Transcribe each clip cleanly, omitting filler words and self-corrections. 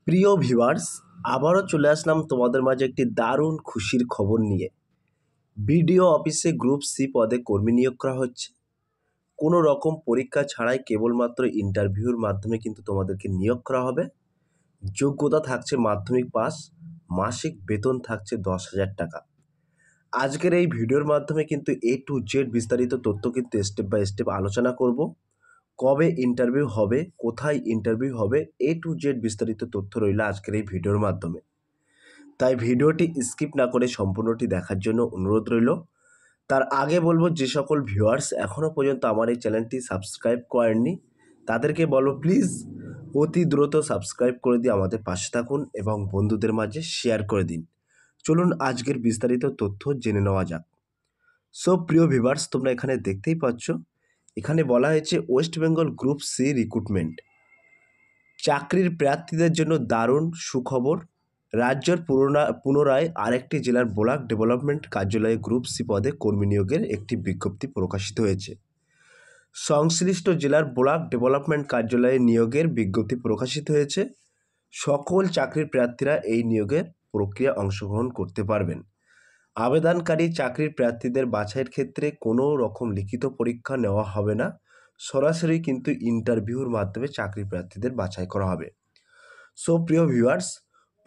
প্রিয় ভিউয়ার্স, আবারও চলে আসলাম তোমাদের মাঝে একটি দারুণ খুশির খবর নিয়ে। বিডিও অফিসে গ্রুপ সি পদে কর্মী নিয়োগ করা হচ্ছে। কোনো রকম পরীক্ষা ছাড়াই কেবলমাত্র ইন্টারভিউর মাধ্যমে কিন্তু তোমাদেরকে নিয়োগ করা হবে। যোগ্যতা থাকছে মাধ্যমিক পাস, মাসিক বেতন থাকছে 10,000 টাকা। আজকের এই ভিডিওর মাধ্যমে কিন্তু এ টু জেড বিস্তারিত তথ্য কিন্তু স্টেপ বাই স্টেপ আলোচনা করব। কবে ইন্টারভিউ হবে, কোথায় ইন্টারভিউ হবে, এ টু জেড বিস্তারিত তথ্য রইল আজকের এই ভিডিওর মাধ্যমে। তাই ভিডিওটি স্কিপ না করে সম্পূর্ণটি দেখার জন্য অনুরোধ রইল। তার আগে বলবো, যে সকল ভিউয়ার্স এখনও পর্যন্ত আমার এই চ্যানেলটি সাবস্ক্রাইব করেননি তাদেরকে বলবো প্লিজ অতি দ্রুত সাবস্ক্রাইব করে দিয়ে আমাদের পাশে থাকুন এবং বন্ধুদের মাঝে শেয়ার করে দিন। চলুন আজকের বিস্তারিত তথ্য জেনে নেওয়া যাক। সো প্রিয় ভিউয়ার্স, তোমরা এখানে দেখতেই পাচ্ছ, এখানে বলা হয়েছে West Bengal group C recruitment. চাকরির প্রার্থীদের জন্য দারুণ সুখবর। রাজ্যের পুনরায় আরেকটি জেলার ব্লক ডেভেলপমেন্ট কার্যালয়ে গ্রুপ সি পদে কর্মী নিয়োগের একটি বিজ্ঞপ্তি প্রকাশিত হয়েছে। সংশ্লিষ্ট জেলার ব্লক ডেভেলপমেন্ট কার্যালয়ে নিয়োগের বিজ্ঞপ্তি প্রকাশিত হয়েছে। সকল চাকরির প্রার্থীরা এই নিয়োগের প্রক্রিয়া অংশগ্রহণ করতে পারবেন। আবেদনকারী চাকরির প্রার্থীদের বাছাইয়ের ক্ষেত্রে কোনো রকম লিখিত পরীক্ষা নেওয়া হবে না, সরাসরি কিন্তু ইন্টারভিউর মাধ্যমে চাকরি প্রার্থীদের বাছাই করা হবে। সো প্রিয় ভিউয়ার্স,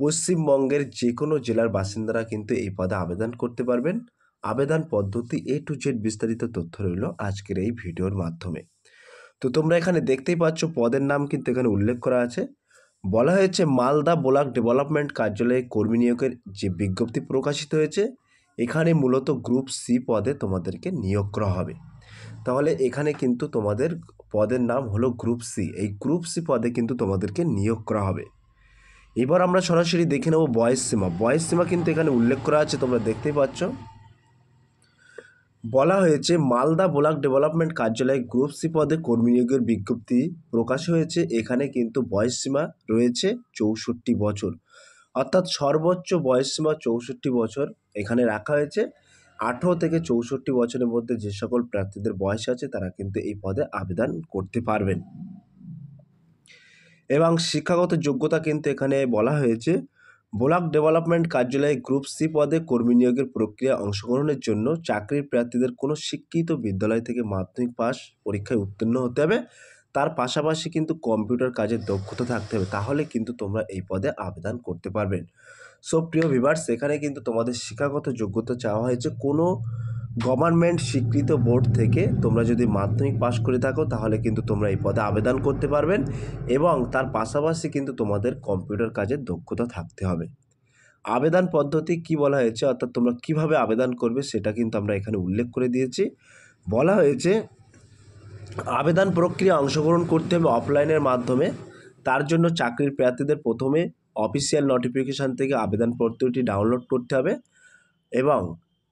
পশ্চিমবঙ্গের যে কোনো জেলার বাসিন্দারা কিন্তু এই পদে আবেদন করতে পারবেন। আবেদন পদ্ধতি এ টু জেড বিস্তারিত তথ্য রইল আজকের এই ভিডিওর মাধ্যমে। তো তোমরা এখানে দেখতেই পাচ্ছ, পদের নাম কিন্তু এখানে উল্লেখ করা আছে। বলা হয়েছে মালদা ব্লক ডেভেলপমেন্ট কার্যালয়ে কর্মী নিয়োগের যে বিজ্ঞপ্তি প্রকাশিত হয়েছে, এখানে মূলত গ্রুপ সি পদে তোমাদেরকে নিয়োগ করা হবে। তাহলে এখানে কিন্তু তোমাদের পদের নাম হলো গ্রুপ সি। এই গ্রুপ সি পদে কিন্তু তোমাদেরকে নিয়োগ করা হবে। এবার আমরা সরাসরি দেখে নেব বয়স সীমা। বয়স সীমা কিন্তু এখানে উল্লেখ করা আছে, তোমরা দেখতেই পাচ্ছ। বলা হয়েছে মালদা ব্লক ডেভেলপমেন্ট কার্যালয়ে গ্রুপ সি পদে কর্মী নিয়োগের বিজ্ঞপ্তি প্রকাশ হয়েছে। এখানে কিন্তু বয়স সীমা রয়েছে 64 বছর, অর্থাৎ সর্বোচ্চ বয়স সীমা 64 বছর এখানে রাখা হয়েছে। 18 থেকে 64 বছরের মধ্যে যে সকল প্রার্থীদের বয়স আছে তারা কিন্তু এই পদে আবেদন করতে পারবেন। এবং শিক্ষাগত যোগ্যতা কিন্তু এখানে বলা হয়েছে ব্লক ডেভেলপমেন্ট কার্যালয়ে গ্রুপ সি পদে কর্মী নিয়োগের প্রক্রিয়া অংশগ্রহণের জন্য চাকরির প্রার্থীদের কোনো শিক্ষিত বিদ্যালয় থেকে মাধ্যমিক পাস পরীক্ষায় উত্তীর্ণ হতে হবে। তার পাশাপাশি কিন্তু কম্পিউটার কাজের দক্ষতা থাকতে হবে, তাহলে কিন্তু তোমরা এই পদে আবেদন করতে পারবেন। সো প্রিয় ভিউয়ার্স, এখানে কিন্তু তোমাদের শিক্ষাগত যোগ্যতা চাওয়া হয়েছে কোনো গভর্নমেন্ট স্বীকৃত বোর্ড থেকে। তোমরা যদি মাধ্যমিক পাস করে থাকো তাহলে কিন্তু তোমরা এই পদে আবেদন করতে পারবেন এবং তার পাশাপাশি কিন্তু তোমাদের কম্পিউটার কাজের দক্ষতা থাকতে হবে। আবেদন পদ্ধতি কি বলা হয়েছে, অর্থাৎ তোমরা কিভাবে আবেদন করবে সেটা কিন্তু আমরা এখানে উল্লেখ করে দিয়েছি। বলা হয়েছে আবেদন প্রক্রিয়া অংশগ্রহণ করতে হবে অফলাইনের মাধ্যমে। তার জন্য চাকরির প্রার্থীদের প্রথমে অফিসিয়াল নোটিফিকেশান থেকে আবেদনপত্রটি ডাউনলোড করতে হবে এবং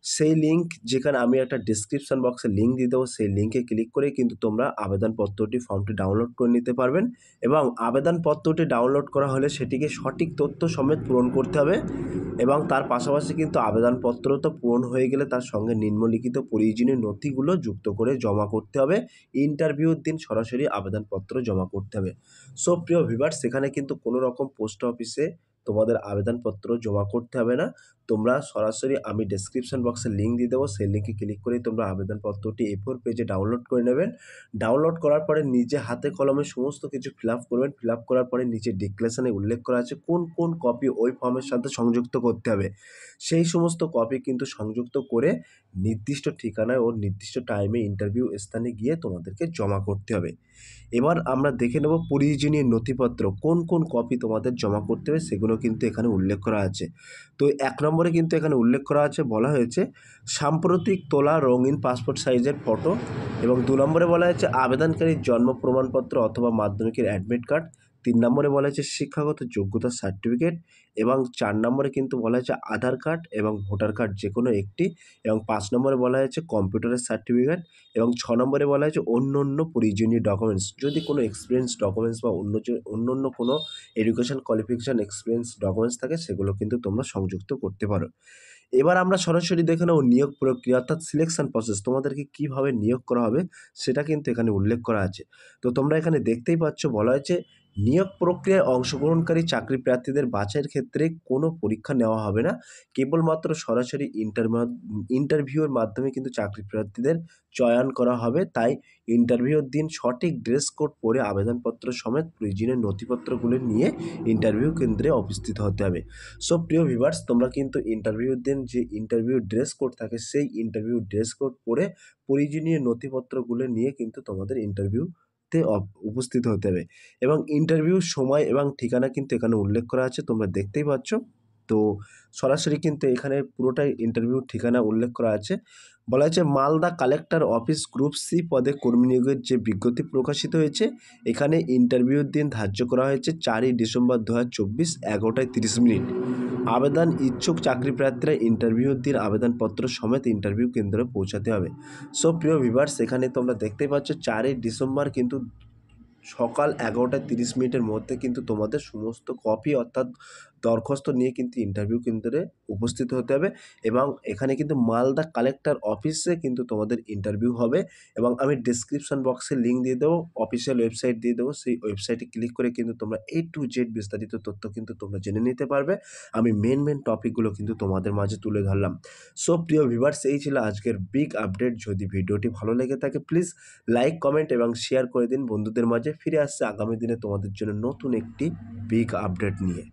সেই লিঙ্ক, যেখানে আমি একটা ডিসক্রিপশান বক্সে লিঙ্ক দিয়ে দেবো, সেই লিঙ্কে ক্লিক করে কিন্তু তোমরা আবেদনপত্রটি ফর্মটি ডাউনলোড করে নিতে পারবেন। এবং আবেদনপত্রটি ডাউনলোড করা হলে সেটিকে সঠিক তথ্য সমেত পূরণ করতে হবে এবং তার পাশাপাশি কিন্তু আবেদনপত্র তো পূরণ হয়ে গেলে তার সঙ্গে নিম্নলিখিত প্রয়োজনীয় নথিগুলো যুক্ত করে জমা করতে হবে। ইন্টারভিউর দিন সরাসরি আবেদনপত্র জমা করতে হবে। সো প্রিয় ভিউয়ার্স, সেখানে কিন্তু কোনো রকম পোস্ট অফিসে তোমাদের আবেদনপত্র জমা করতে হবে না। তোমরা সরাসরি, আমি ডেসক্রিপশন বক্সে লিঙ্ক দিয়ে দেবো, সেই লিঙ্কে ক্লিক করে তোমরা আবেদনপত্রটি A4 পেজে ডাউনলোড করে নেবেন। ডাউনলোড করার পরে নিজে হাতে কলমে সমস্ত কিছু ফিল আপ করবেন। ফিল আপ করার পরে নিচে ডিক্লারেশনে উল্লেখ করা আছে কোন কোন কপি ওই ফর্মের সাথে সংযুক্ত করতে হবে। সেই সমস্ত কপি কিন্তু সংযুক্ত করে নির্দিষ্ট ঠিকানায় ও নির্দিষ্ট টাইমে ইন্টারভিউ স্থানে গিয়ে তোমাদেরকে জমা করতে হবে। এবার আমরা দেখে নেব প্রয়োজনীয় নথিপত্র কোন কোন কপি তোমাদের জমা করতে হবে, সেগুলো কিন্তু এখানে উল্লেখ করা আছে। তো 1 নম্বরে কিন্তু এখানে উল্লেখ করা আছে, বলা হয়েছে সাম্প্রতিক তোলা রঙিন পাসপোর্ট সাইজের ফটো। এবং 2 নম্বরে বলা হয়েছে আবেদনকারীর জন্ম প্রমাণপত্র অথবা মাধ্যমিকের অ্যাডমিট কার্ড। 3 নম্বরে বলা হয়েছে শিক্ষাগত যোগ্যতার সার্টিফিকেট। এবং 4 নম্বরে কিন্তু বলা হয়েছে আধার কার্ড এবং ভোটার কার্ড যে কোনো একটি। এবং 5 নম্বরে বলা হয়েছে কম্পিউটারের সার্টিফিকেট। এবং 6 নম্বরে বলা হয়েছে অন্য প্রয়োজনীয় ডকুমেন্টস, যদি কোনো এক্সপিরিয়েন্স ডকুমেন্টস বা অন্য কোনো এডুকেশন কোয়ালিফিকেশান এক্সপিরিয়েন্স ডকুমেন্টস থাকে সেগুলো কিন্তু তোমরা সংযুক্ত করতে পারো। এবার আমরা সরাসরি দেখে নেব নিয়োগ প্রক্রিয়া, অর্থাৎ সিলেকশন প্রসেস, তোমাদেরকে কীভাবে নিয়োগ করা হবে সেটা কিন্তু এখানে উল্লেখ করা আছে। তো তোমরা এখানে দেখতেই পাচ্ছ, বলা হয়েছে নিয়োগ প্রক্রিয়ায় অংশগ্রহণকারী চাকরি প্রার্থীদের বাছাইয়ের ক্ষেত্রে কোনো পরীক্ষা নেওয়া হবে না। কেবলমাত্র সরাসরি ইন্টারভিউয়ের মাধ্যমে কিন্তু চাকরি প্রার্থীদের চয়ন করা হবে। তাই ইন্টারভিউর দিন সঠিক ড্রেস কোড পরে আবেদনপত্র সমেত প্রয়োজনীয় নথিপত্রগুলো নিয়ে ইন্টারভিউ কেন্দ্রে উপস্থিত হতে হবে। সো প্রিয় ভিউয়ার্স, তোমরা কিন্তু ইন্টারভিউর দিন যে ইন্টারভিউ ড্রেস কোড থাকে সেই ইন্টারভিউ ড্রেস কোড পরে প্রয়োজনীয় নথিপত্রগুলো নিয়ে কিন্তু তোমাদের ইন্টারভিউতে উপস্থিত হতে হবে। এবং ইন্টারভিউর সময় এবং ঠিকানা কিন্তু এখানে উল্লেখ করা আছে, তোমরা দেখতেই পাচ্ছ। তো সরাসরি কিন্তু এখানে পুরোটাই ইন্টারভিউর ঠিকানা উল্লেখ করা আছে। বলা হয়েছে Malda collector office group C পদে কর্মী নিয়োগের যে বিজ্ঞপ্তি প্রকাশিত হয়েছে, এখানে ইন্টারভিউর দিন ধার্য করা হয়েছে 4ই ডিসেম্বর 2024 11টায় 30 মিনিট। আবেদন ইচ্ছুক চাকরি প্রার্থীরা ইন্টারভিউর দিন আবেদনপত্র সমেত ইন্টারভিউ কেন্দ্রে পৌঁছাতে হবে। সো প্রিয় ভিউয়ার্স, এখানে তোমরা দেখতেই পাচ্ছ 4ই ডিসেম্বর কিন্তু সকাল 11টা 30 মিনিটের মধ্যে কিন্তু তোমাদের সমস্ত কপি অর্থাৎ দরখাস্ত নিয়ে কিন্তু ইন্টারভিউ কেন্দ্রে উপস্থিত হতে হবে। এবং এখানে কিন্তু মালদা কালেক্টর অফিসে কিন্তু তোমাদের ইন্টারভিউ হবে। এবং আমি ডেসক্রিপশন বক্সে লিঙ্ক দিয়ে দেবো, অফিসিয়াল ওয়েবসাইট দিয়ে দেবো। সেই ওয়েবসাইটে ক্লিক করে কিন্তু তোমরা A to Z বিস্তারিত তথ্য কিন্তু তোমরা জেনে নিতে পারবে। আমি মেন টপিকগুলো কিন্তু তোমাদের মাঝে তুলে ধরলাম। সো প্রিয় ভিউয়ার্স, এই ছিল আজকের বিগ আপডেট। যদি ভিডিওটি ভালো লেগে থাকে প্লিজ লাইক, কমেন্ট এবং শেয়ার করে দিন বন্ধুদের মাঝে। ফিরে আসছে আগামী দিনে তোমাদের জন্য নতুন একটি বিগ আপডেট নিয়ে।